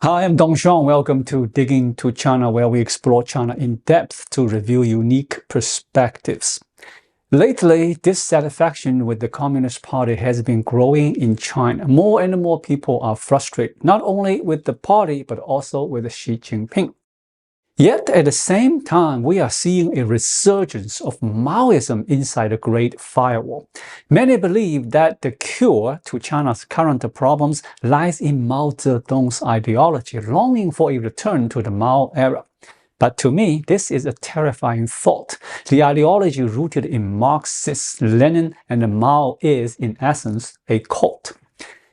Hi, I'm Dongxiang. Welcome to Digging to China, where we explore China in depth to reveal unique perspectives. Lately, dissatisfaction with the Communist Party has been growing in China. More and more people are frustrated, not only with the party, but also with Xi Jinping. Yet, at the same time, we are seeing a resurgence of Maoism inside the Great Firewall. Many believe that the cure to China's current problems lies in Mao Zedong's ideology, longing for a return to the Mao era. But to me, this is a terrifying thought. The ideology rooted in Marxist, Lenin, and Mao is, in essence, a cult.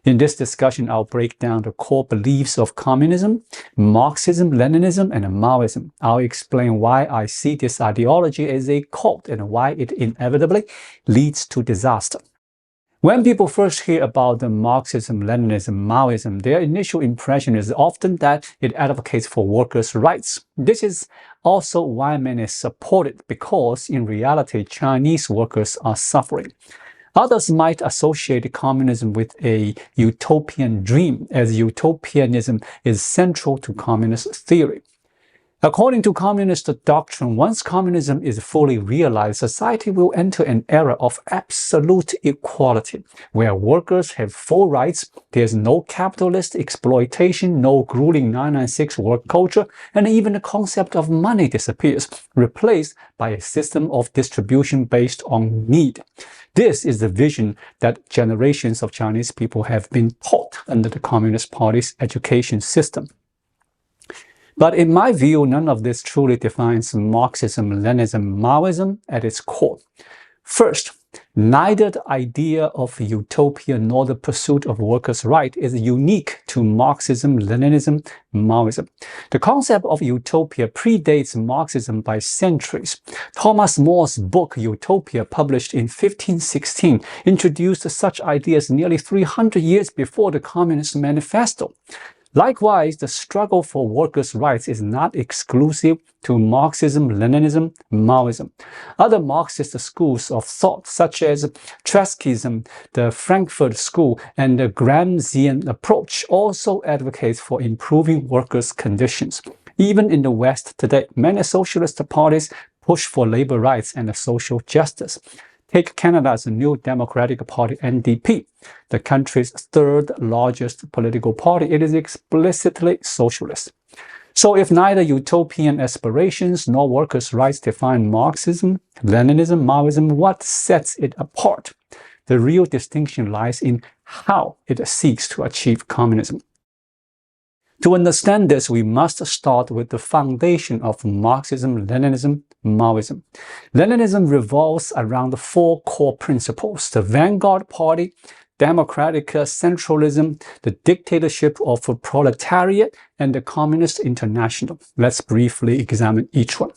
In this discussion, I'll break down the core beliefs of communism, Marxism-Leninism, and Maoism. I'll explain why I see this ideology as a cult and why it inevitably leads to disaster. When people first hear about the Marxism-Leninism-Maoism, their initial impression is often that it advocates for workers' rights. This is also why many support it, because in reality, Chinese workers are suffering. Others might associate communism with a utopian dream, as utopianism is central to communist theory. According to communist doctrine, once communism is fully realized, society will enter an era of absolute equality, where workers have full rights, there's no capitalist exploitation, no grueling 996 work culture, and even the concept of money disappears, replaced by a system of distribution based on need. This is the vision that generations of Chinese people have been taught under the Communist Party's education system. But in my view, none of this truly defines Marxism-Leninism-Maoism at its core. First, neither the idea of utopia nor the pursuit of workers' rights is unique to Marxism-Leninism-Maoism. The concept of utopia predates Marxism by centuries. Thomas More's book Utopia, published in 1516, introduced such ideas nearly 300 years before the Communist Manifesto. Likewise, the struggle for workers' rights is not exclusive to Marxism-Leninism-Maoism. Other Marxist schools of thought, such as Trotskyism, the Frankfurt School, and the Gramscian approach, also advocate for improving workers' conditions. Even in the West today, many socialist parties push for labor rights and social justice. Take Canada's New Democratic Party, NDP, the country's third largest political party. It is explicitly socialist. So if neither utopian aspirations nor workers' rights define Marxism, Leninism, Maoism, what sets it apart? The real distinction lies in how it seeks to achieve communism. To understand this, we must start with the foundation of Marxism-Leninism-Maoism. Leninism revolves around four core principles: the vanguard party, democratic centralism, the dictatorship of the proletariat, and the Communist International. Let's briefly examine each one.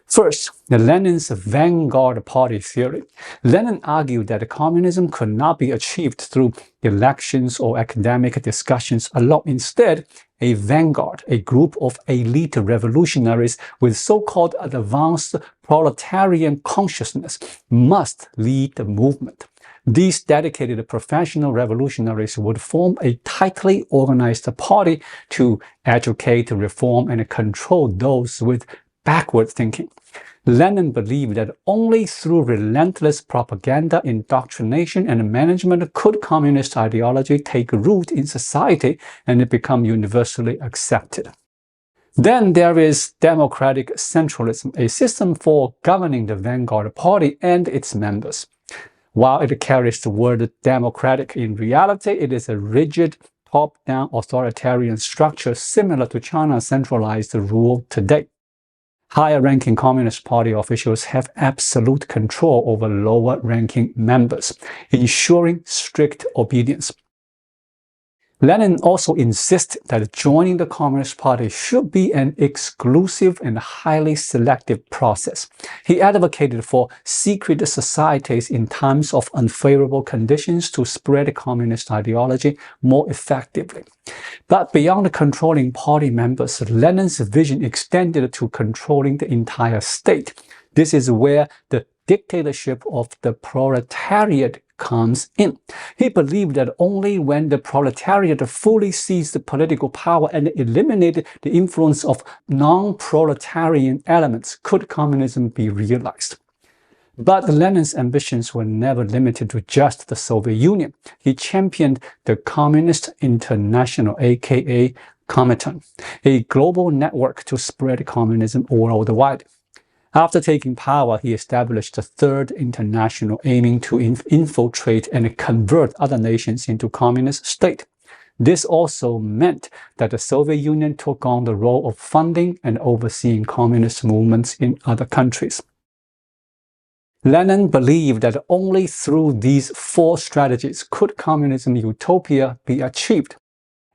First, Lenin's vanguard party theory. Lenin argued that communism could not be achieved through elections or academic discussions alone. Instead, a vanguard, a group of elite revolutionaries with so-called advanced proletarian consciousness, must lead the movement. These dedicated professional revolutionaries would form a tightly organized party to educate, reform, and control those with backward thinking. Lenin believed that only through relentless propaganda, indoctrination, and management could communist ideology take root in society and become universally accepted. Then there is democratic centralism, a system for governing the vanguard party and its members. While it carries the word democratic, in reality it is a rigid, top-down authoritarian structure similar to China's centralized rule today. Higher-ranking Communist Party officials have absolute control over lower-ranking members, ensuring strict obedience. Lenin also insisted that joining the Communist Party should be an exclusive and highly selective process. He advocated for secret societies in times of unfavorable conditions to spread communist ideology more effectively. But beyond controlling party members, Lenin's vision extended to controlling the entire state. This is where the dictatorship of the proletariat comes in. He believed that only when the proletariat fully seized political power and eliminated the influence of non-proletarian elements could communism be realized. But Lenin's ambitions were never limited to just the Soviet Union. He championed the Communist International, aka Comintern, a global network to spread communism worldwide. After taking power, he established the Third International, aiming to infiltrate and convert other nations into communist states. This also meant that the Soviet Union took on the role of funding and overseeing communist movements in other countries. Lenin believed that only through these four strategies could communism utopia be achieved.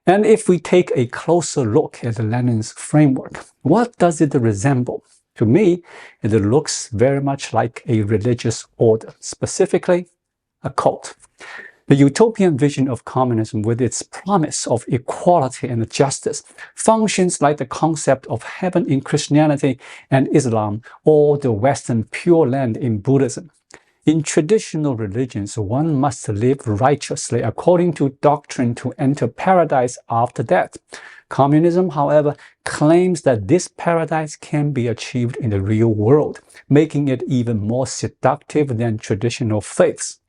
And if we take a closer look at Lenin's framework, what does it resemble? To me, it looks very much like a religious order, specifically a cult. The utopian vision of communism, with its promise of equality and justice, functions like the concept of heaven in Christianity and Islam, or the Western Pure Land in Buddhism. In traditional religions, one must live righteously according to doctrine to enter paradise after death. Communism, however, claims that this paradise can be achieved in the real world, making it even more seductive than traditional faiths.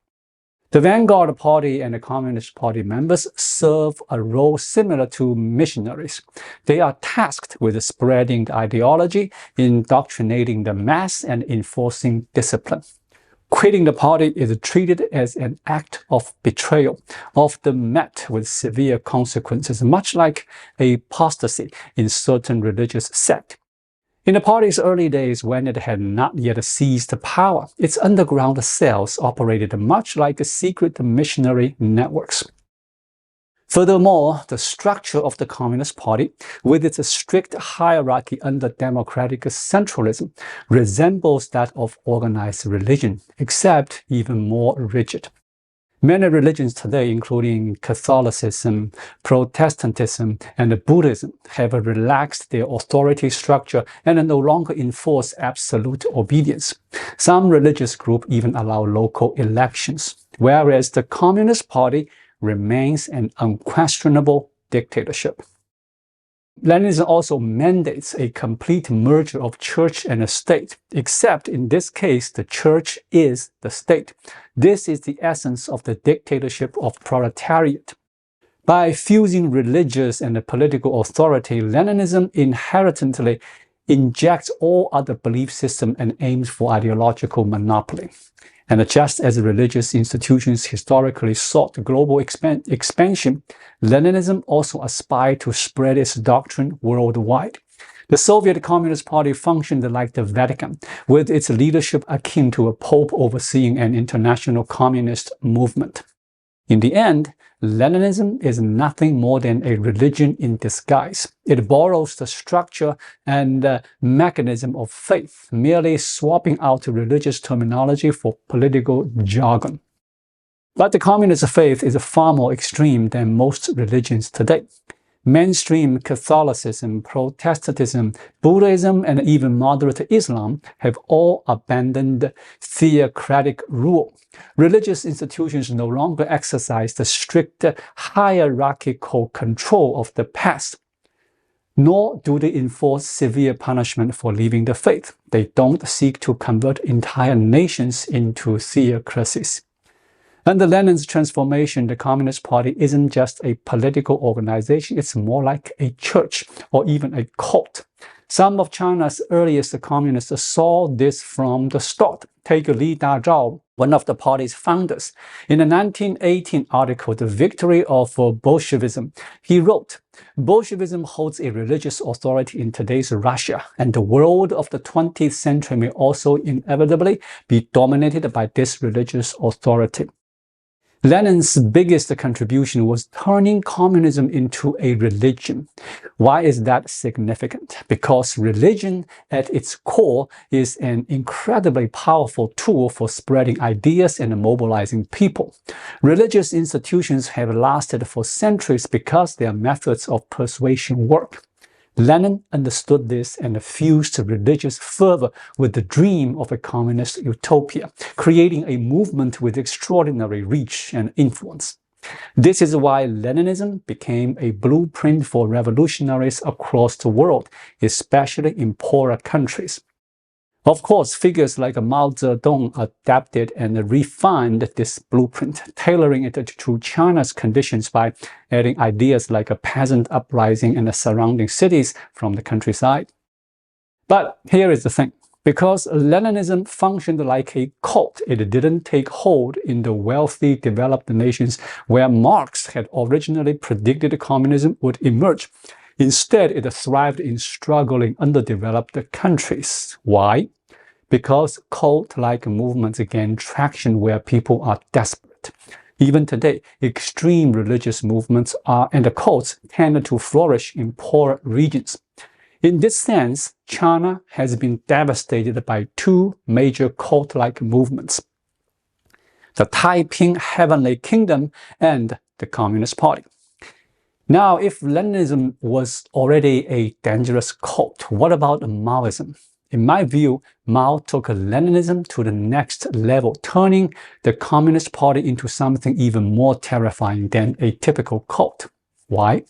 The Vanguard Party and the Communist Party members serve a role similar to missionaries. They are tasked with spreading the ideology, indoctrinating the mass, and enforcing discipline. Quitting the party is treated as an act of betrayal, often met with severe consequences, much like apostasy in certain religious sects. In the party's early days, when it had not yet seized power, its underground cells operated much like secret missionary networks. Furthermore, the structure of the Communist Party, with its strict hierarchy under democratic centralism, resembles that of organized religion, except even more rigid. Many religions today, including Catholicism, Protestantism, and Buddhism, have relaxed their authority structure and no longer enforce absolute obedience. Some religious groups even allow local elections, whereas the Communist Party remains an unquestionable dictatorship. Leninism also mandates a complete merger of church and state, except in this case, the church is the state. This is the essence of the dictatorship of proletariat. By fusing religious and political authority, Leninism inherently injects all other belief systems and aims for ideological monopoly. And just as religious institutions historically sought global expansion, Leninism also aspired to spread its doctrine worldwide. The Soviet Communist Party functioned like the Vatican, with its leadership akin to a pope overseeing an international communist movement. In the end, Leninism is nothing more than a religion in disguise. It borrows the structure and mechanism of faith, merely swapping out religious terminology for political jargon. But the communist faith is far more extreme than most religions today. Mainstream Catholicism, Protestantism, Buddhism, and even moderate Islam have all abandoned theocratic rule. Religious institutions no longer exercise the strict hierarchical control of the past, nor do they enforce severe punishment for leaving the faith. They don't seek to convert entire nations into theocracies. Under Lenin's transformation, the Communist Party isn't just a political organization, it's more like a church or even a cult. Some of China's earliest communists saw this from the start. Take Li Dazhao, one of the party's founders. In a 1918 article, The Victory of Bolshevism, he wrote, "Bolshevism holds a religious authority in today's Russia, and the world of the 20th century may also inevitably be dominated by this religious authority." Lenin's biggest contribution was turning communism into a religion. Why is that significant? Because religion at its core is an incredibly powerful tool for spreading ideas and mobilizing people. Religious institutions have lasted for centuries because their methods of persuasion work. Lenin understood this and fused religious fervor with the dream of a communist utopia, creating a movement with extraordinary reach and influence. This is why Leninism became a blueprint for revolutionaries across the world, especially in poorer countries. Of course, figures like Mao Zedong adapted and refined this blueprint, tailoring it to China's conditions by adding ideas like a peasant uprising in the surrounding cities from the countryside. But here is the thing. Because Leninism functioned like a cult, it didn't take hold in the wealthy, developed nations where Marx had originally predicted communism would emerge. Instead, it thrived in struggling, underdeveloped countries. Why? Because cult-like movements gain traction where people are desperate. Even today, extreme religious movements and the cults tend to flourish in poor regions. In this sense, China has been devastated by two major cult-like movements: the Taiping Heavenly Kingdom and the Communist Party. Now, if Leninism was already a dangerous cult, what about Maoism? In my view, Mao took Leninism to the next level, turning the Communist Party into something even more terrifying than a typical cult. Why?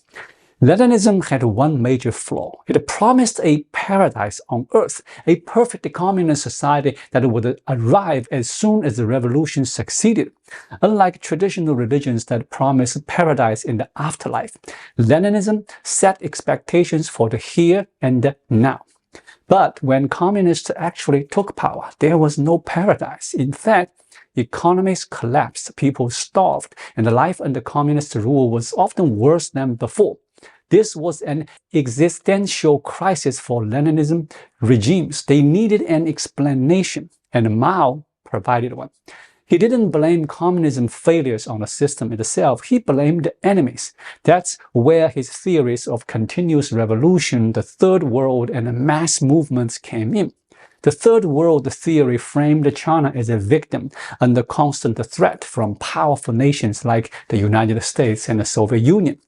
Leninism had one major flaw. It promised a paradise on earth, a perfect communist society that would arrive as soon as the revolution succeeded. Unlike traditional religions that promise paradise in the afterlife, Leninism set expectations for the here and the now. But when communists actually took power, there was no paradise. In fact, economies collapsed, people starved, and life under communist rule was often worse than before. This was an existential crisis for Leninism regimes. They needed an explanation, and Mao provided one. He didn't blame communism failures on the system itself. He blamed the enemies. That's where his theories of continuous revolution, the Third World, and mass movements came in. The Third World theory framed China as a victim under constant threat from powerful nations like the United States and the Soviet Union.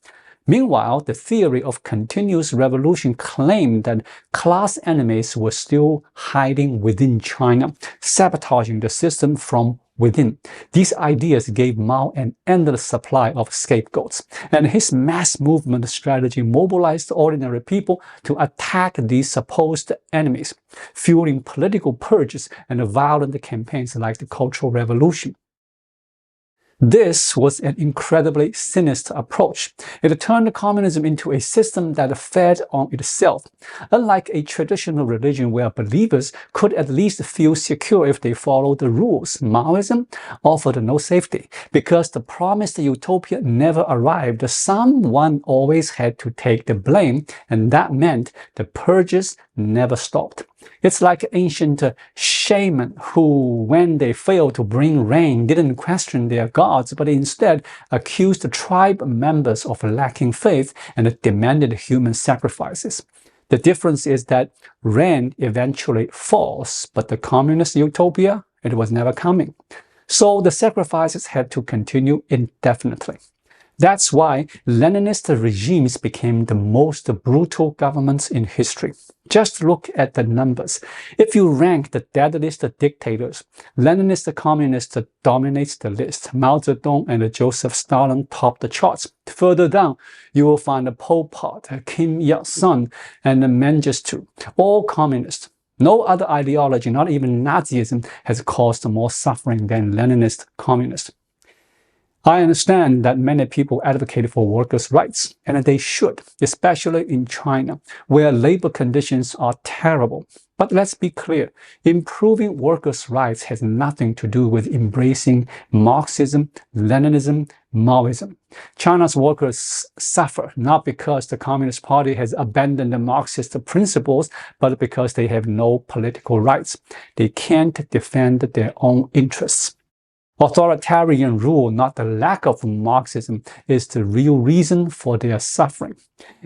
Meanwhile, the theory of continuous revolution claimed that class enemies were still hiding within China, sabotaging the system from within. These ideas gave Mao an endless supply of scapegoats, and his mass movement strategy mobilized ordinary people to attack these supposed enemies, fueling political purges and violent campaigns like the Cultural Revolution. This was an incredibly sinister approach. It turned communism into a system that fed on itself. Unlike a traditional religion where believers could at least feel secure if they followed the rules, Maoism offered no safety. Because the promised utopia never arrived, someone always had to take the blame, and that meant the purges never stopped. It's like ancient shaman who, when they failed to bring rain, didn't question their gods, but instead accused tribe members of lacking faith and demanded human sacrifices. The difference is that rain eventually falls, but the communist utopia, it was never coming. So the sacrifices had to continue indefinitely. That's why Leninist regimes became the most brutal governments in history. Just look at the numbers. If you rank the deadliest dictators, Leninist communist dominates the list. Mao Zedong and Joseph Stalin top the charts. Further down, you will find Pol Pot, Kim Il-sung, and Mengistu, all communists. No other ideology, not even Nazism, has caused more suffering than Leninist communists. I understand that many people advocate for workers' rights, and they should, especially in China, where labor conditions are terrible. But let's be clear, improving workers' rights has nothing to do with embracing Marxism, Leninism, Maoism. China's workers suffer not because the Communist Party has abandoned the Marxist principles, but because they have no political rights. They can't defend their own interests. Authoritarian rule, not the lack of Marxism, is the real reason for their suffering.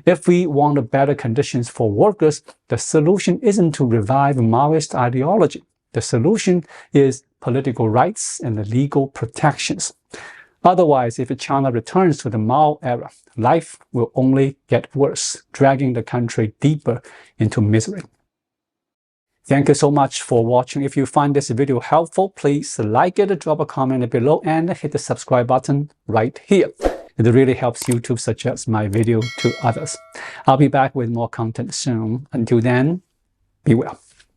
If we want better conditions for workers, the solution isn't to revive Maoist ideology. The solution is political rights and legal protections. Otherwise, if China returns to the Mao era, life will only get worse, dragging the country deeper into misery. Thank you so much for watching. If you find this video helpful, please like it, drop a comment below, and hit the subscribe button right here. It really helps YouTube suggest my video to others. I'll be back with more content soon. Until then, be well.